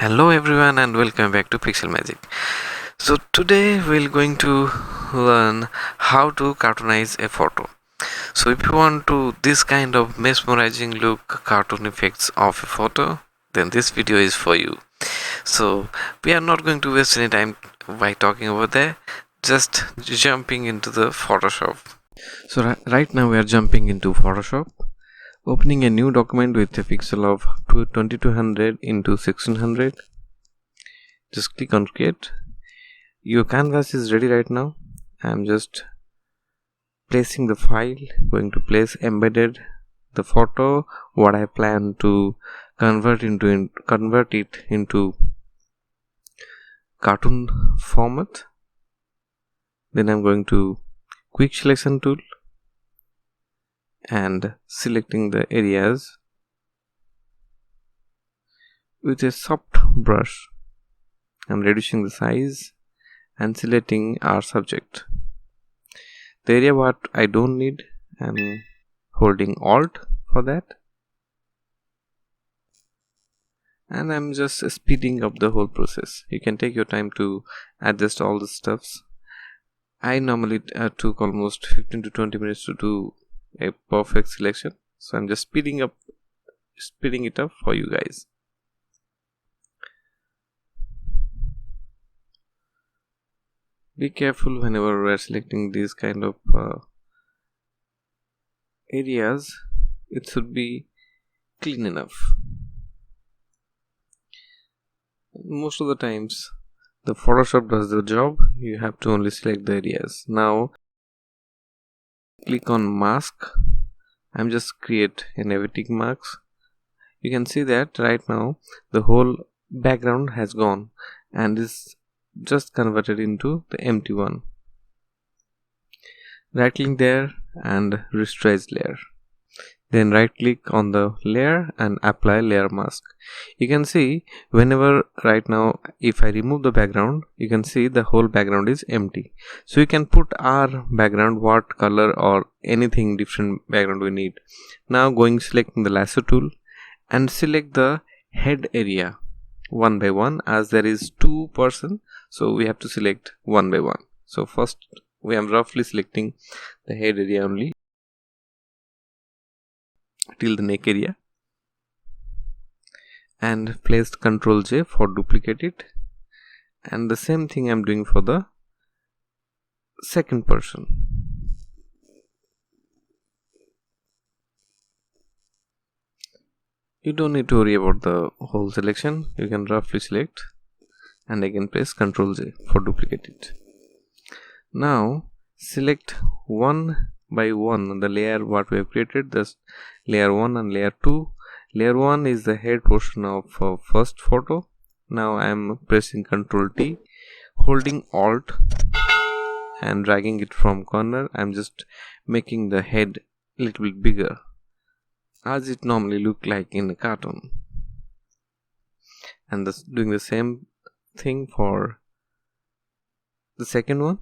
Hello everyone and welcome back to PixelMaagic. So today we're going to learn how to cartoonize a photo. So if you want to this kind of mesmerizing look cartoon effects of a photo, then this video is for you. So we are not going to waste any time by talking over there, just jumping into the Photoshop. So right now we are jumping into Photoshop, opening a new document with a pixel of 2200 into 1600. Just click on create. Your canvas is ready right now. I'm just placing the file, going to place embedded the photo what I plan to convert it into cartoon format. Then I'm going to quick selection tool and selecting the areas with a soft brush. I'm reducing the size and selecting our subject. The area what I don't need, I'm holding Alt for that, and I'm just speeding up the whole process. You can take your time to adjust all the stuffs. I normally took almost 15 to 20 minutes to do a perfect selection, so I'm just speeding it up for you guys. Be careful whenever we're selecting these kind of areas. It should be clean enough. Most of the times the Photoshop does the job. You have to only select the areas. Now click on mask. I'm just create a negative mask. You can see that right now the whole background has gone and is just converted into the empty one. Right click there and resize layer. Then right click on the layer and apply layer mask. You can see whenever right now if I remove the background, you can see the whole background is empty. So you can put our background what color or anything different background we need. Now selecting the lasso tool and select the head area one by one, as there is 2 person, so we have to select one by one. So first we am roughly selecting the head area only till the neck area and placed Ctrl J for duplicate it, and the same thing I'm doing for the second person. You don't need to worry about the whole selection. You can roughly select and again press Ctrl J for duplicate it. Now select one by one the layer what we have created, this layer 1 and layer 2. Layer 1 is the head portion of first photo. Now I am pressing Ctrl T, holding Alt and dragging it from corner. I'm just making the head a little bit bigger as it normally look like in a cartoon, and doing the same thing for the second one,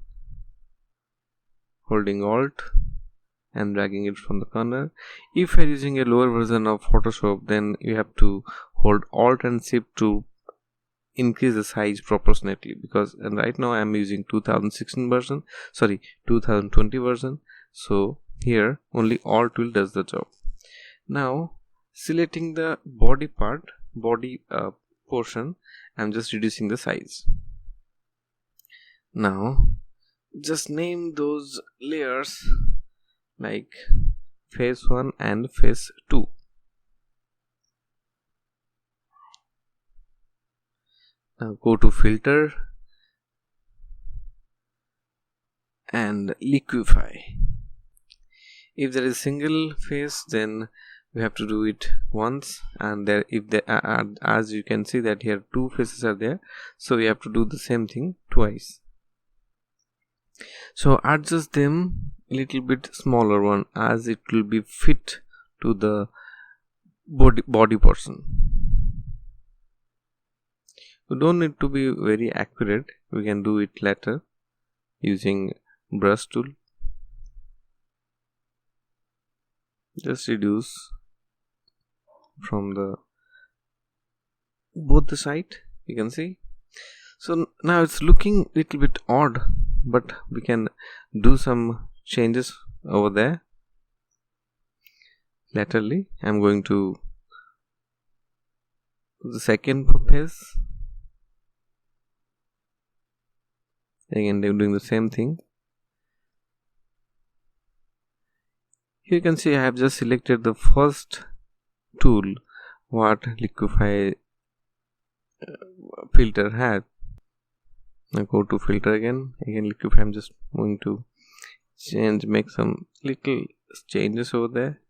holding Alt and dragging it from the corner. If you're using a lower version of Photoshop, then you have to hold Alt and Shift to increase the size proportionately, because right now I'm using 2020 version, so here only Alt will does the job. Now selecting the body portion, I'm just reducing the size. Now just name those layers like phase 1 and phase 2. Now go to filter and liquify. If there is single phase, then we have to do it once, and as you can see that here 2 phases are there, so we have to do the same thing twice. So adjust them a little bit smaller one, as it will be fit to the body portion. You don't need to be very accurate, we can do it later using brush tool. Just reduce from both the side You can see. So now it's looking a little bit odd, but we can do some changes over there. Laterally, I'm going to the second face. Again, they're doing the same thing. Here you can see I have just selected the first tool what liquify filter had. Now go to filter again liquify. I'm just going to make some little changes over there,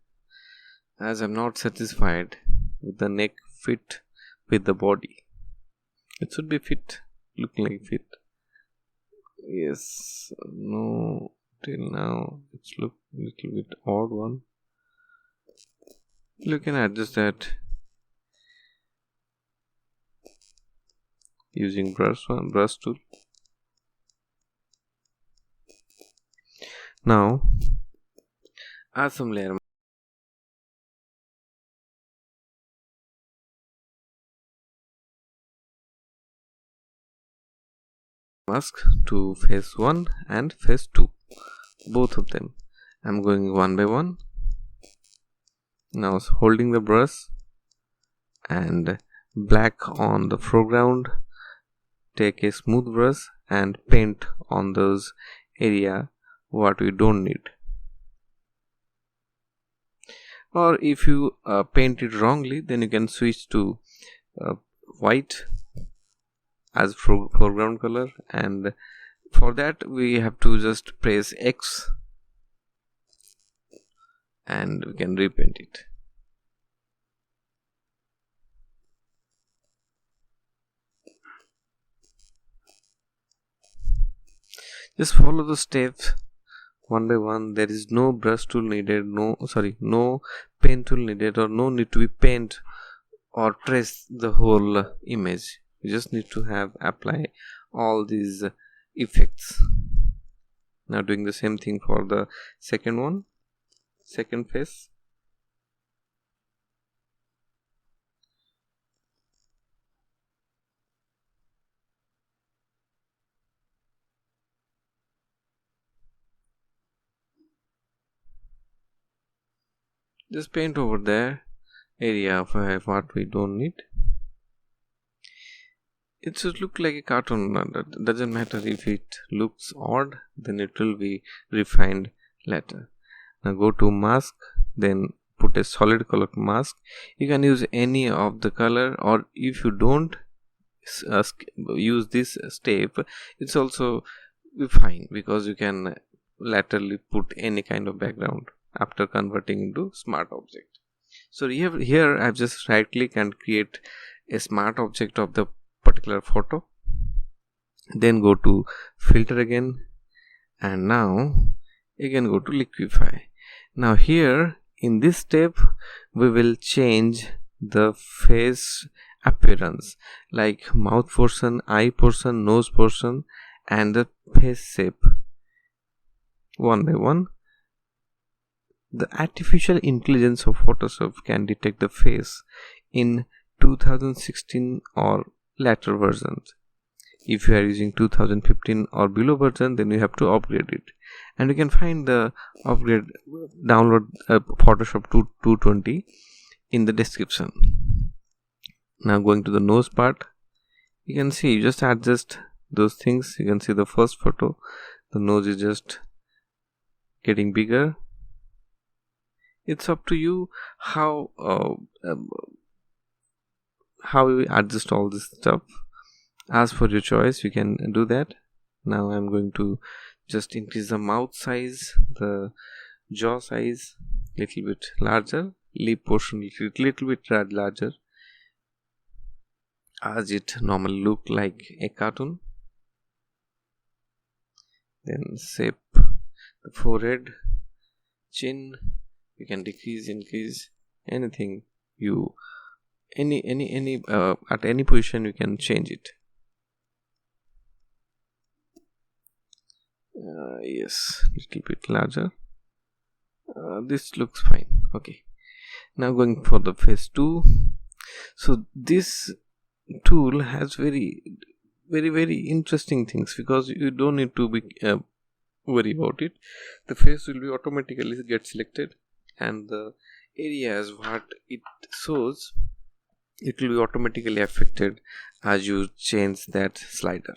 as I'm not satisfied with the neck fit with the body. It should be fit, looking like fit. Yes, no, till now it's look a little bit odd one. You can adjust that using brush tool. Now add some layer mask to phase 1 and phase 2, both of them. I'm going one by one. Now holding the brush and black on the foreground, take a smooth brush and paint on those area what we don't need. Or if you paint it wrongly, then you can switch to white as foreground color, and for that we have to just press X and we can repaint it. Just follow the steps one by one. There is no brush tool needed, no pen tool needed, or no need to be paint or trace the whole image. You just need to have apply all these effects. Now doing the same thing for the second face. Just paint over there area of what we don't need. It should look like a cartoon. That doesn't matter if it looks odd, then it will be refined later. Now go to mask, then put a solid color mask. You can use any of the color, or if you don't use this step, it's also fine, because you can laterally put any kind of background after converting into smart object. So here I've just right click and create a smart object of the particular photo, then go to filter again, and now again go to liquify. Now here in this step we will change the face appearance, like mouth portion, eye portion, nose portion, and the face shape one by one. The artificial intelligence of Photoshop can detect the face in 2016 or later versions. If you are using 2015 or below version, then you have to upgrade it, and you can find the upgrade download Photoshop 220 in the description. Now going to the nose part, you can see, you just adjust those things. You can see the first photo, the nose is just getting bigger. It's up to you how you adjust all this stuff. As for your choice, you can do that. Now I'm going to just increase the mouth size, the jaw size little bit larger, lip portion little bit larger, as it normally look like a cartoon. Then shape the forehead, chin. You can decrease, increase, anything you any at any position you can change it. Yes, little bit larger. This looks fine. Okay, now going for the phase 2. So this tool has very interesting things, because you don't need to be worry about it. The face will be automatically get selected, and the areas what it shows, it will be automatically affected as you change that slider.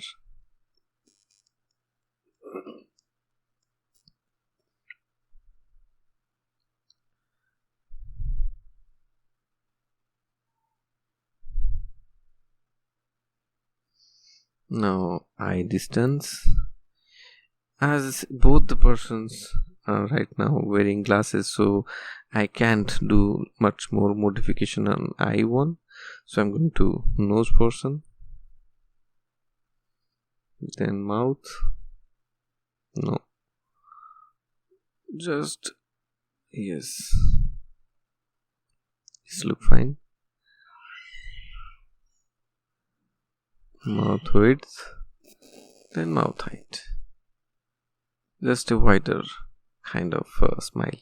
Now eye distance, as both the persons are right now wearing glasses, so I can't do much more modification on eye one. So I'm going to nose portion, then mouth. No, just yes, this look fine. Mouth width, then mouth height, just a wider kind of smile.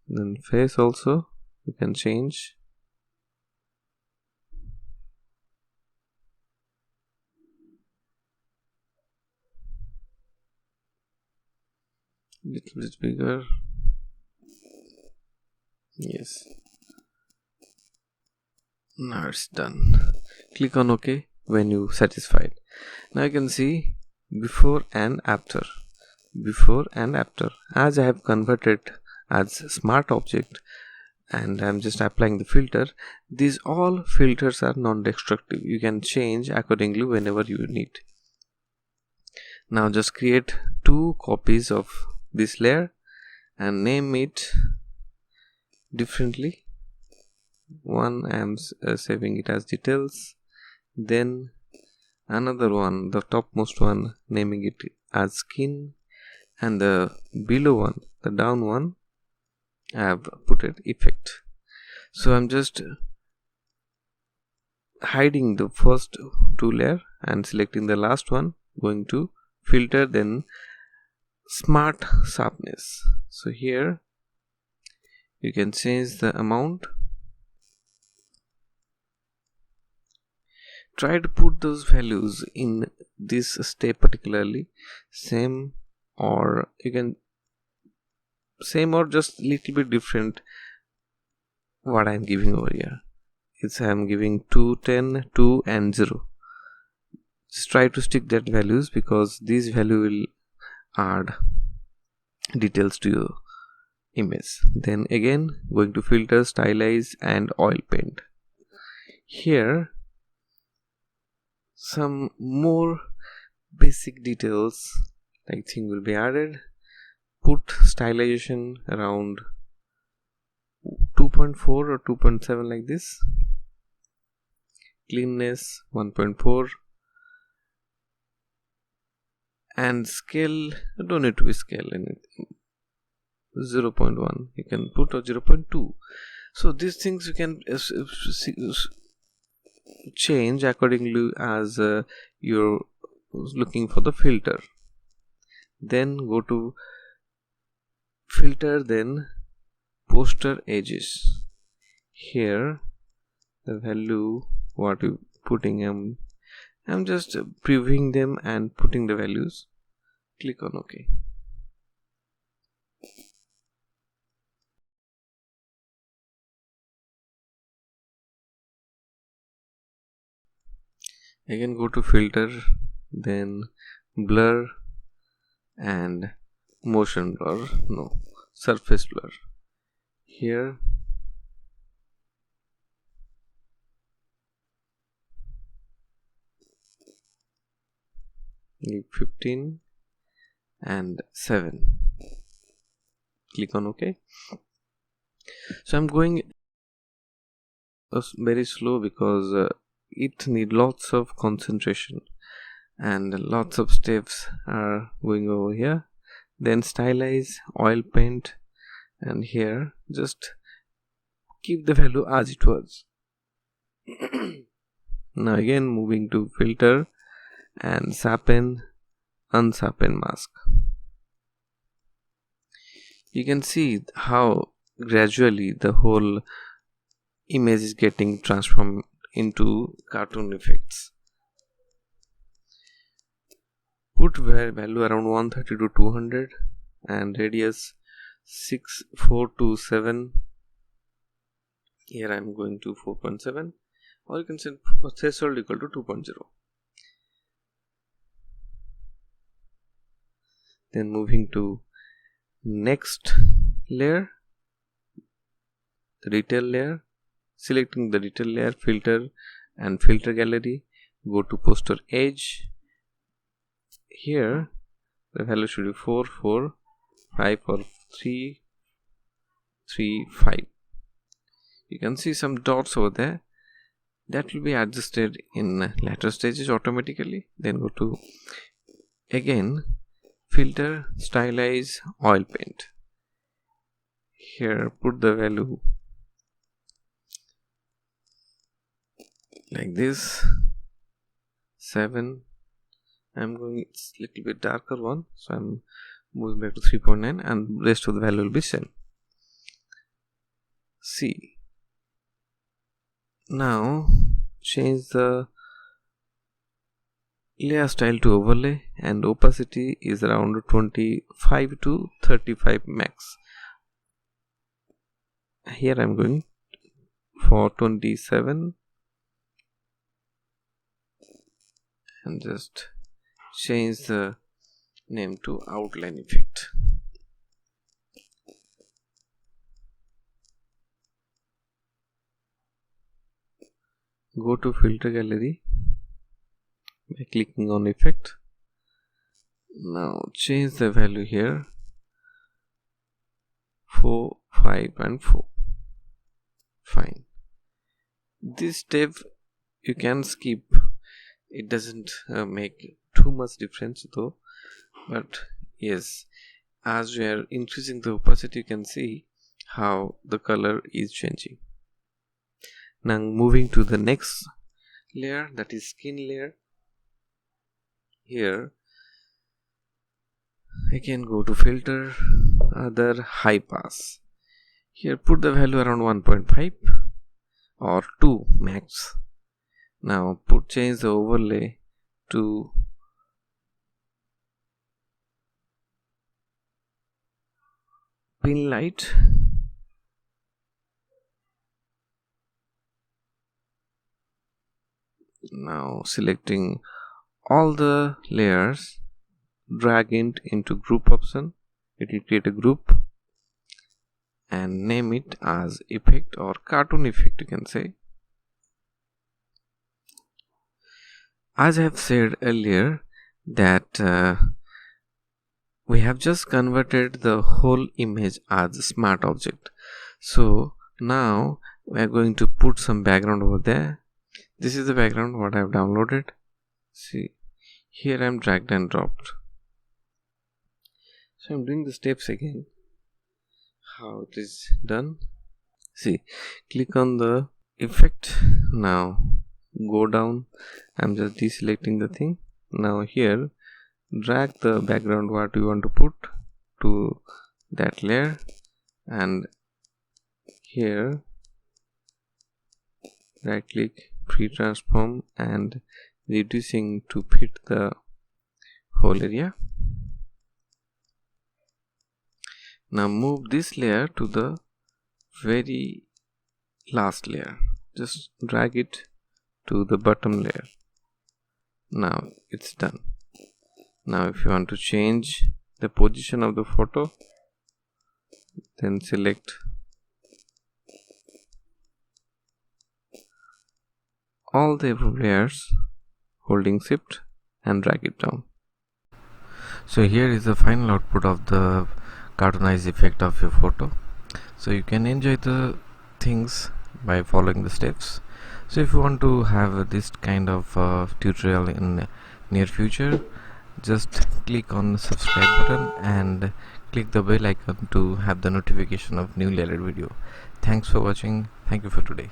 Then face also you can change. Little bit bigger. Yes. Now it's done. Click on OK when you satisfied. Now you can see before and after. Before and after. As I have converted as smart object and I'm just applying the filter, these all filters are non-destructive. You can change accordingly whenever you need. Now just create 2 copies of this layer and name it differently. One I am saving it as details, then another one, the topmost one, naming it as skin, and the below one, the down one, I have put it effect. So I'm just hiding the first 2 layer and selecting the last one, going to filter, then smart sharpness. So here you can change the amount. Try to put those values in this step particularly same, or you can same or just little bit different. What I'm giving over here, it's I'm giving 2, 10, 2 and 0. Just try to stick that values, because this value will add details to your image. Then again going to filter, stylize and oil paint. Here some more basic details like thing will be added. Put stylization around 2.4 or 2.7 like this. Cleanness 1.4 and scale, don't need to be scale anything, 0.1 you can put, or 0.2. so these things you can change accordingly as you're looking for the filter. Then go to filter, then poster edges. Here the value what you putting, I'm just previewing them and putting the values. Click on OK. Again go to filter, then blur and motion blur, no, surface blur. Here give 15 and 7. Click on OK. So I'm going very slow because it need lots of concentration and lots of steps are going over here. Then stylize, oil paint, and here just keep the value as it was. Now again moving to filter and sharpen, unsharpen mask. You can see how gradually the whole image is getting transformed into cartoon effects. Put value around 130 to 200 and radius 6, 4 to 7. Here I am going to 4.7, or you can set threshold equal to 2.0. Then moving to next layer, the detail layer, selecting the detail layer, filter and filter gallery, go to poster edge. Here the value should be 4, 4, 5 or 3, 3, 5. You can see some dots over there. That will be adjusted in later stages automatically. Then go to again filter, stylize, oil paint. Here put the value like this, 7. I'm going, it's little bit darker one, so I'm moving back to 3.9 and rest of the value will be same. See, now change the layer style to overlay and opacity is around 25 to 35 max. Here I'm going for 27 and just change the name to outline effect. Go to filter gallery by clicking on effect. Now change the value here 4, 5 and 4. Fine. This step you can skip, it doesn't make too much difference though, but yes, as we are increasing the opacity you can see how the color is changing. Now moving to the next layer, that is skin layer. Here I can go to filter, other, high pass. Here put the value around 1.5 or 2 max. Now change the overlay to pin light. Now selecting all the layers, drag it into group option. It will create a group and name it as effect or cartoon effect, you can say. As I have said earlier that we have just converted the whole image as a smart object. So now we are going to put some background over there. This is the background what I have downloaded. See, here I am dragged and dropped. So I am doing the steps again. How it is done. See, click on the effect. Now go down. I'm just deselecting the thing. Now here drag the background what you want to put to that layer, and here right click, pre-transform and reducing to fit the whole area. Now move this layer to the very last layer. Just drag it to the bottom layer. Now it's done. Now if you want to change the position of the photo, then select all the above layers holding shift and drag it down. So here is the final output of the cartoonized effect of your photo. So you can enjoy the things by following the steps. So if you want to have this kind of tutorial in near future, just click on the subscribe button and click the bell icon to have the notification of new related video. Thanks for watching. Thank you for today.